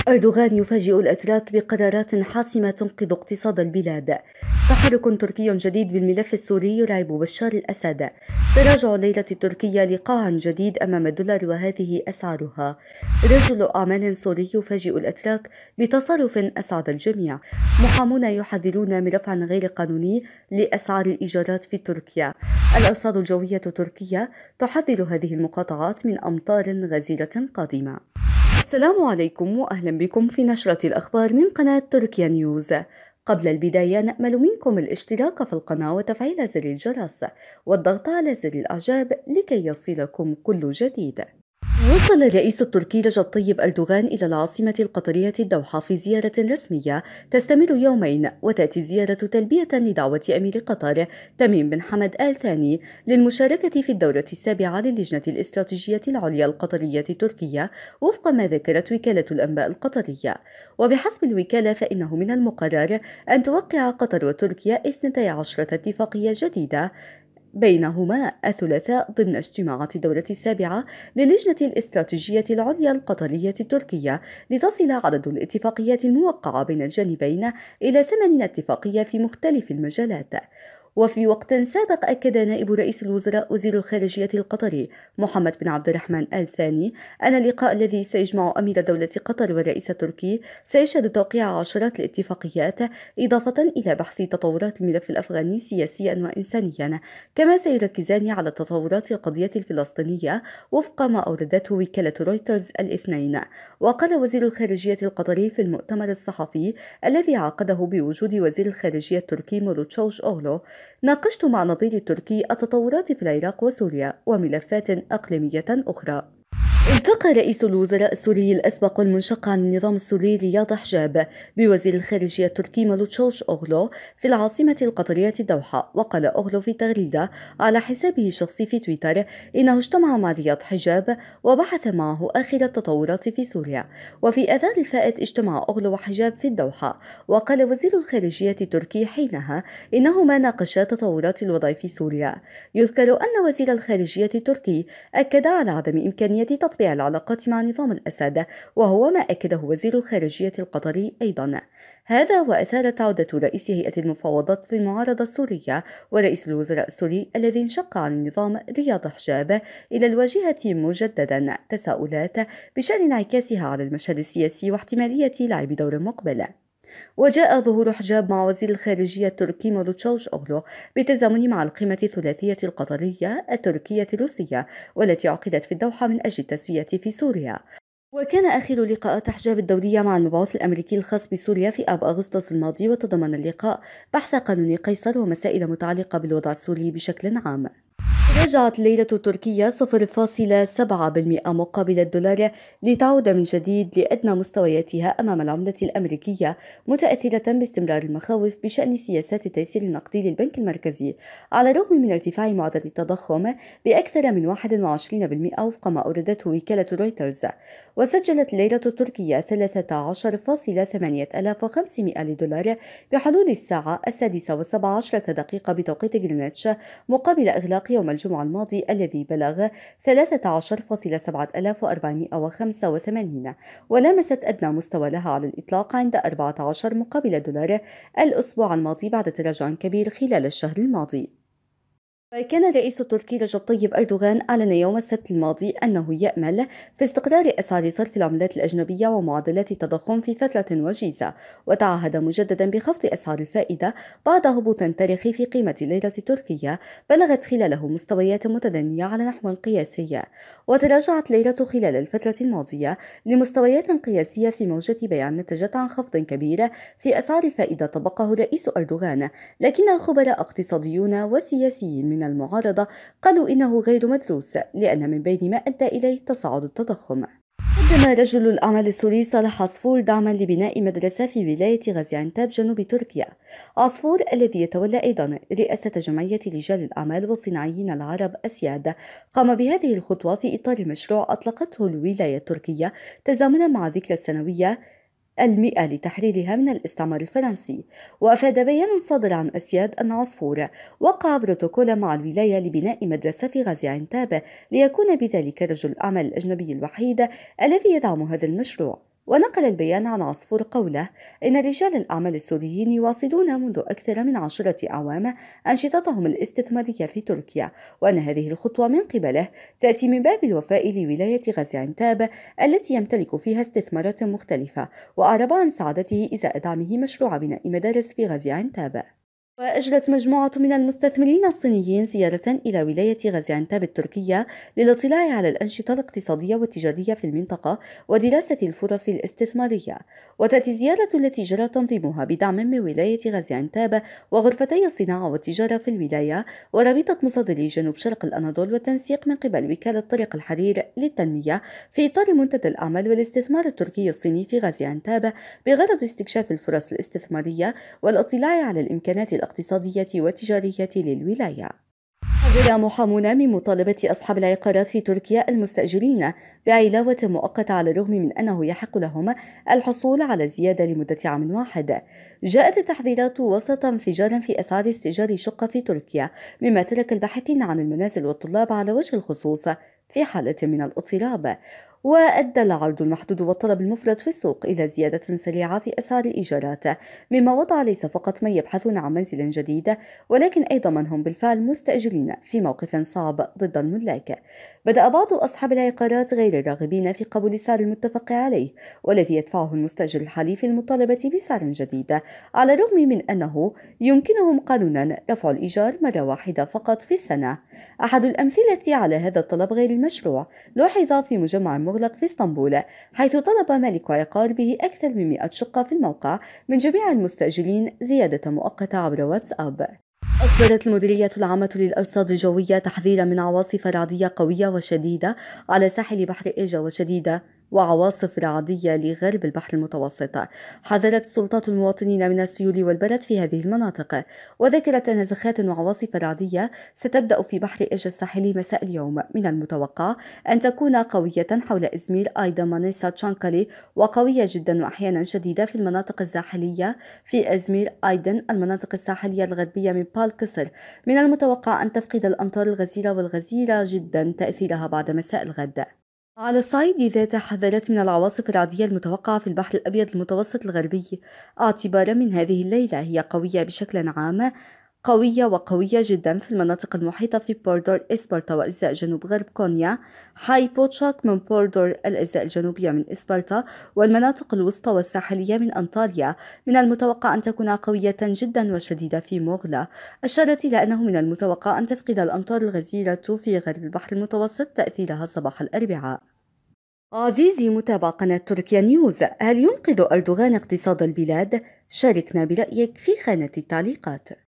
أردوغان يفاجئ الأتراك بقرارات حاسمة تنقذ اقتصاد البلاد. تحرك تركي جديد بالملف السوري يرعب بشار الأسد. تراجع الليرة التركية لقاع جديد أمام الدولار وهذه أسعارها. رجل أعمال سوري يفاجئ الأتراك بتصرف أسعد الجميع. محامون يحذرون من رفع غير قانوني لأسعار الإيجارات في تركيا. الأرصاد الجوية التركية تحذر هذه المقاطعات من أمطار غزيرة قادمة. السلام عليكم وأهلا بكم في نشرة الأخبار من قناة تركيا نيوز. قبل البداية نأمل منكم الاشتراك في القناة وتفعيل زر الجرس والضغط على زر الإعجاب لكي يصلكم كل جديد. وصل الرئيس التركي رجب طيب أردوغان إلى العاصمة القطرية الدوحة في زيارة رسمية تستمر يومين، وتأتي الزيارة تلبية لدعوة أمير قطر تميم بن حمد آل ثاني للمشاركة في الدورة السابعة للجنة الاستراتيجية العليا القطرية التركية وفق ما ذكرت وكالة الأنباء القطرية. وبحسب الوكالة فإنه من المقرر أن توقع قطر وتركيا 12 اتفاقية جديدة بينهما الثلاثاء ضمن اجتماعات الدورة السابعة للجنة الاستراتيجية العليا القطرية التركية، لتصل عدد الاتفاقيات الموقعة بين الجانبين إلى 8 اتفاقية في مختلف المجالات. وفي وقت سابق أكد نائب رئيس الوزراء وزير الخارجية القطري محمد بن عبد الرحمن آل ثاني أن اللقاء الذي سيجمع أمير دولة قطر والرئيس التركي سيشهد توقيع عشرات الاتفاقيات، إضافة إلى بحث تطورات الملف الأفغاني سياسيا وإنسانيا، كما سيركزان على تطورات القضية الفلسطينية وفق ما أوردته وكالة رويترز الاثنين. وقال وزير الخارجية القطري في المؤتمر الصحفي الذي عقده بوجود وزير الخارجية التركي مولوتشوش أوغلو: ناقشت مع نظيري التركي التطورات في العراق وسوريا وملفات أقليمية أخرى. التقى رئيس الوزراء السوري الأسبق والمنشق عن النظام السوري رياض حجاب بوزير الخارجية التركي مولوتشوش أوغلو في العاصمة القطرية الدوحة. وقال أوغلو في تغريدة على حسابه الشخصي في تويتر إنه اجتمع مع رياض حجاب وبحث معه آخر التطورات في سوريا. وفي آذار الفائت اجتمع أوغلو وحجاب في الدوحة. وقال وزير الخارجية التركي حينها إنهما ناقشا تطورات الوضع في سوريا. يذكر أن وزير الخارجية التركي أكد على عدم إمكانية تطبيع العلاقات مع نظام الأسد، وهو ما أكده وزير الخارجية القطري أيضا. هذا وأثارت عودة رئيس هيئة المفاوضات في المعارضة السورية ورئيس الوزراء السوري الذي انشق عن النظام رياض حجاب إلى الواجهة مجددا تساؤلات بشأن انعكاسها على المشهد السياسي واحتمالية لعب دور مقبل. وجاء ظهور حجاب مع وزير الخارجية التركي مولوتشوش أوغلو بالتزامن مع القمة الثلاثية القطرية التركية الروسية والتي عقدت في الدوحة من أجل التسوية في سوريا. وكان آخر لقاءات حجاب الدولية مع المبعوث الأمريكي الخاص بسوريا في آب أغسطس الماضي، وتضمن اللقاء بحث قانون قيصر ومسائل متعلقة بالوضع السوري بشكل عام. رجعت الليرة التركية 0.7% مقابل الدولار لتعود من جديد لأدنى مستوياتها أمام العملة الأمريكية، متأثرة باستمرار المخاوف بشأن سياسات التيسير النقدي للبنك المركزي على الرغم من ارتفاع معدل التضخم بأكثر من 21% وفق ما أوردته وكالة رويترز. وسجلت الليرة التركية 13,8500 دولار بحلول الساعة 6:17 بتوقيت غرينتش، مقابل إغلاق يوم الجمعة الماضي الذي بلغ 13,7485، ولامست أدنى مستوى لها على الإطلاق عند 14 مقابل الدولار الأسبوع الماضي بعد تراجع كبير خلال الشهر الماضي. وكان الرئيس التركي رجب طيب أردوغان أعلن يوم السبت الماضي أنه يأمل في استقرار أسعار صرف العملات الأجنبية ومعدلات التضخم في فترة وجيزة، وتعهد مجددا بخفض أسعار الفائدة بعد هبوط تاريخي في قيمة الليرة التركية بلغت خلاله مستويات متدنية على نحو قياسي. وتراجعت الليرة خلال الفترة الماضية لمستويات قياسية في موجة بيع نتجت عن خفض كبير في أسعار الفائدة طبقه الرئيس أردوغان، لكن خبراء اقتصاديون وسياسيين من المعارضة قالوا إنه غير مدروس لأن من بين ما أدى إليه تصاعد التضخم. قدم رجل الأعمال السوري صالح عصفور دعما لبناء مدرسة في ولاية غازي عنتاب جنوب تركيا. عصفور الذي يتولى أيضا رئاسة جمعية رجال الأعمال والصناعيين العرب أسياد قام بهذه الخطوة في إطار مشروع أطلقته الولاية التركية تزامنا مع ذكرى السنوية 100 لتحريرها من الاستعمار الفرنسي. وأفاد بيان صادر عن أسياد أن عصفور وقع بروتوكول مع الولاية لبناء مدرسة في غازي عنتاب ليكون بذلك رجل الأعمال الأجنبي الوحيد الذي يدعم هذا المشروع. ونقل البيان عن عصفور قوله إن رجال الأعمال السوريين يواصلون منذ أكثر من 10 أعوام أنشطتهم الاستثمارية في تركيا، وأن هذه الخطوة من قبله تأتي من باب الوفاء لولاية غازي عنتاب التي يمتلك فيها استثمارات مختلفة، وأعرب عن سعادته إزاء دعمه مشروع بناء مدارس في غازي عنتاب. وأجرت مجموعة من المستثمرين الصينيين زيارة إلى ولاية غازي عنتاب التركية للاطلاع على الأنشطة الاقتصادية والتجارية في المنطقة ودراسة الفرص الاستثمارية. وتأتي الزيارة التي جرى تنظيمها بدعم من ولاية غازي عنتاب وغرفتي الصناعة والتجارة في الولاية ورابطة مصدري جنوب شرق الأناضول، وتنسيق من قبل وكالة طريق الحرير للتنمية في إطار منتدى الأعمال والاستثمار التركي الصيني في غازي عنتاب بغرض استكشاف الفرص الاستثمارية والاطلاع على الإمكانات الاقتصادية والتجارية للولاية. حذر محامون من مطالبة أصحاب العقارات في تركيا المستأجرين بعلاوة مؤقتة على الرغم من أنه يحق لهم الحصول على زيادة لمدة عام واحد. جاءت التحذيرات وسط انفجار في أسعار استئجار شقة في تركيا، مما ترك الباحثين عن المنازل والطلاب على وجه الخصوص في حالة من الاضطراب. وأدى العرض المحدود والطلب المفرط في السوق إلى زيادة سريعة في أسعار الإيجارات، مما وضع ليس فقط من يبحثون عن منزل جديد ولكن أيضا من هم بالفعل مستأجرين في موقف صعب ضد الملاك. بدأ بعض أصحاب العقارات غير الراغبين في قبول السعر المتفق عليه والذي يدفعه المستأجر الحالي في المطالبة بسعر جديد، على الرغم من أنه يمكنهم قانونا رفع الإيجار مرة واحدة فقط في السنة. أحد الأمثلة على هذا الطلب غير المشروع لوحظ في مجمع مغلق في اسطنبول، حيث طلب مالك عقار به أكثر من 100 شقة في الموقع من جميع المستأجرين زيادة مؤقتة عبر واتساب. أصدرت المديرية العامة للأرصاد الجوية تحذيرا من عواصف رعدية قوية وشديدة على ساحل بحر إيجا وشديدة وعواصف رعدية لغرب البحر المتوسط. حذرت السلطات المواطنين من السيول والبرد في هذه المناطق، وذكرت أن نزخات وعواصف رعدية ستبدأ في بحر إيجا الساحلي مساء اليوم، من المتوقع أن تكون قوية حول إزمير أيضا مانيسا تشانكالي، وقوية جدا وأحيانا شديدة في المناطق الساحلية في إزمير أيضا المناطق الساحلية الغربية من بالكسر. من المتوقع أن تفقد الأمطار الغزيرة والغزيرة جدا تأثيرها بعد مساء الغد. على الصعيد ذاته حذرت من العواصف الرعدية المتوقعة في البحر الأبيض المتوسط الغربي، اعتبارا من هذه الليلة هي قوية بشكل عام، قوية جدا في المناطق المحيطة في بوردور إسبرتا وأجزاء جنوب غرب كونيا، هاي بوتشاك من بوردور الأجزاء الجنوبية من إسبرتا والمناطق الوسطى والساحلية من أنطاليا. من المتوقع أن تكون قوية جدا وشديدة في موغلا. أشارت إلى أنه من المتوقع أن تفقد الأمطار الغزيرة في غرب البحر المتوسط تأثيرها صباح الأربعاء. عزيزي متابع قناة تركيا نيوز، هل ينقذ أردوغان اقتصاد البلاد؟ شاركنا برأيك في خانة التعليقات.